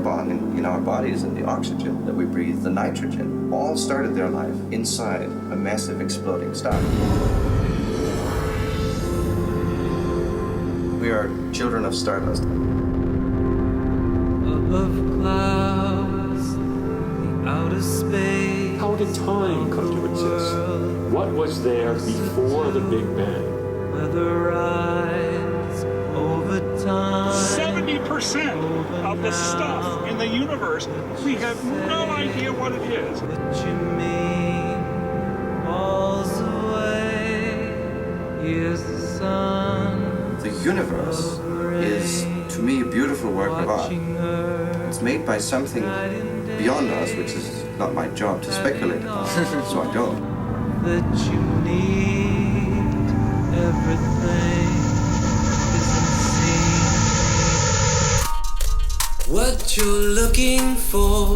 carbon in our bodies and the oxygen that we breathe, the nitrogen, all started their life inside a massive exploding star. We are children of stardust. Above clouds, the outer space. How did time come to exist? What was there before the Big Bang? Weather rise over time. 70% of the stuff in the universe, we have no idea what it is. What you mean falls away. Here's the sun. The universe is, to me, a beautiful work of art. It's made by something beyond us, which is not my job to speculate about, so I don't. That you need everything is unseen. What you're looking for.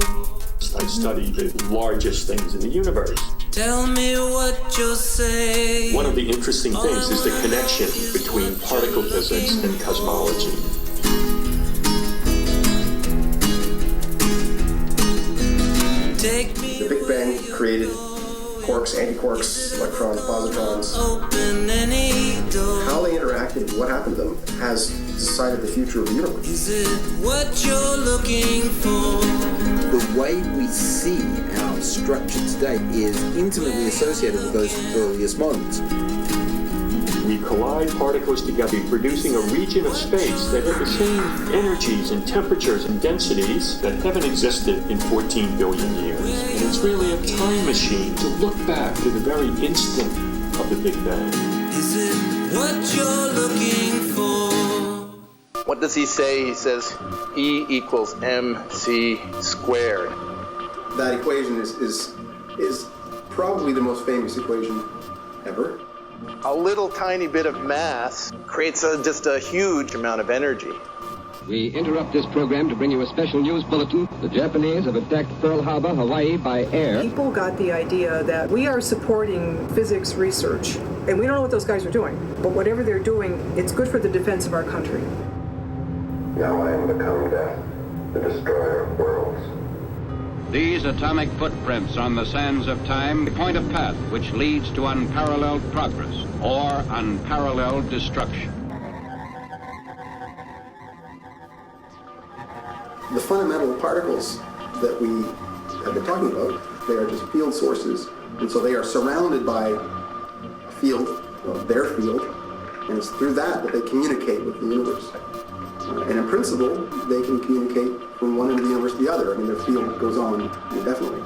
I study the largest things in the universe. Tell me what you'll say. One of the interesting things is the connection between particle physics and cosmology. The Big Bang created quarks, antiquarks, electrons, positrons. How they interacted, what happened to them, has decided the future of the universe. Is it what you're looking for? The way we see our structure today is intimately associated with those earliest moments. We collide particles together, producing a region of space that has the same energies and temperatures and densities that haven't existed in 14 billion years. And it's really a time machine to look back to the very instant of the Big Bang. Is it what you're looking for? What does he say? He says E equals mc squared. That equation is probably the most famous equation ever. A little tiny bit of mass creates just a huge amount of energy. We interrupt this program to bring you a special news bulletin. The Japanese have attacked Pearl Harbor, Hawaii by air. People got the idea that we are supporting physics research, and we don't know what those guys are doing, but whatever they're doing, it's good for the defense of our country. Now I am become death, the destroyer of worlds. These atomic footprints on the sands of time point a path which leads to unparalleled progress or unparalleled destruction. The fundamental particles that we have been talking about, they are just field sources, and so they are surrounded by a field, their field, and it's through that they communicate with the universe. And in principle, they can communicate from one end of the universe to the other. I mean, their field goes on indefinitely.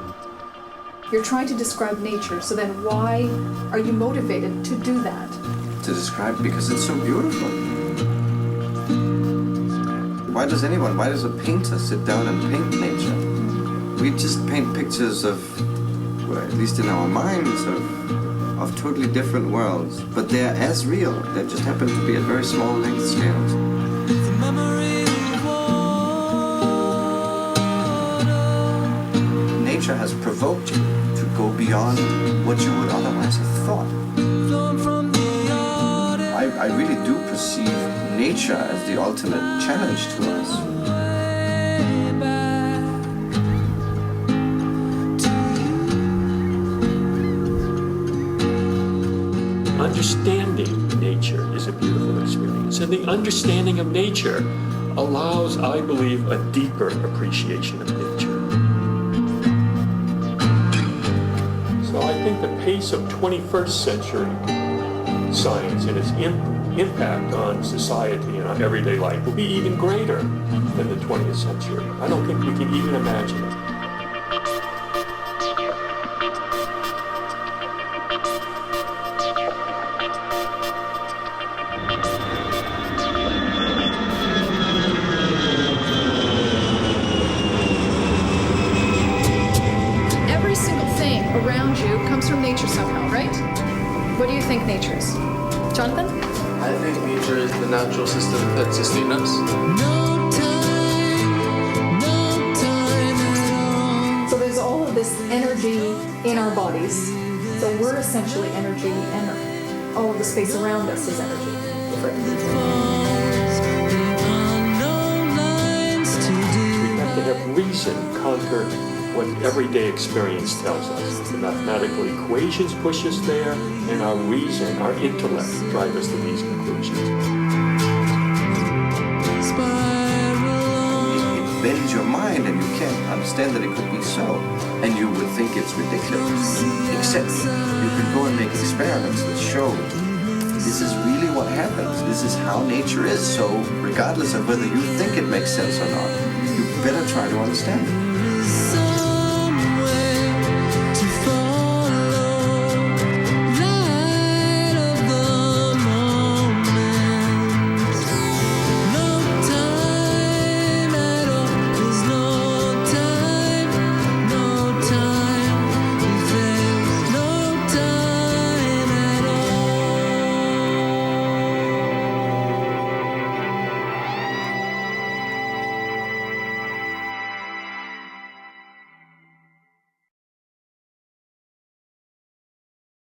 You're trying to describe nature, so then why are you motivated to do that? To describe, because it's so beautiful. Why does a painter sit down and paint nature? We just paint pictures of, well, at least in our minds, of totally different worlds. But they're as real. They just happen to be at very small length scales. Nature has provoked you to go beyond what you would otherwise have thought. I really do perceive nature as the ultimate challenge to us. Understanding nature is a beautiful experience, and the understanding of nature allows, I believe, a deeper appreciation of nature. So I think the pace of 21st century science and its impact on society and on everyday life will be even greater than the 20th century. I don't think we can even imagine it. Every single thing around you comes from nature somehow, right? What do you think nature is? Jonathan? I think nature is the natural system that sustains us. So there's all of this energy in our bodies. So we're essentially energy, and all of the space around us is energy. We have to have reason conquer what everyday experience tells us. The mathematical equations push us there, and our reason, our intellect, drive us to these conclusions. It bends your mind and you can't understand that it could be so. And you would think it's ridiculous. Except you can go and make experiments that show this is really what happens. This is how nature is. So regardless of whether you think it makes sense or not, you better try to understand it.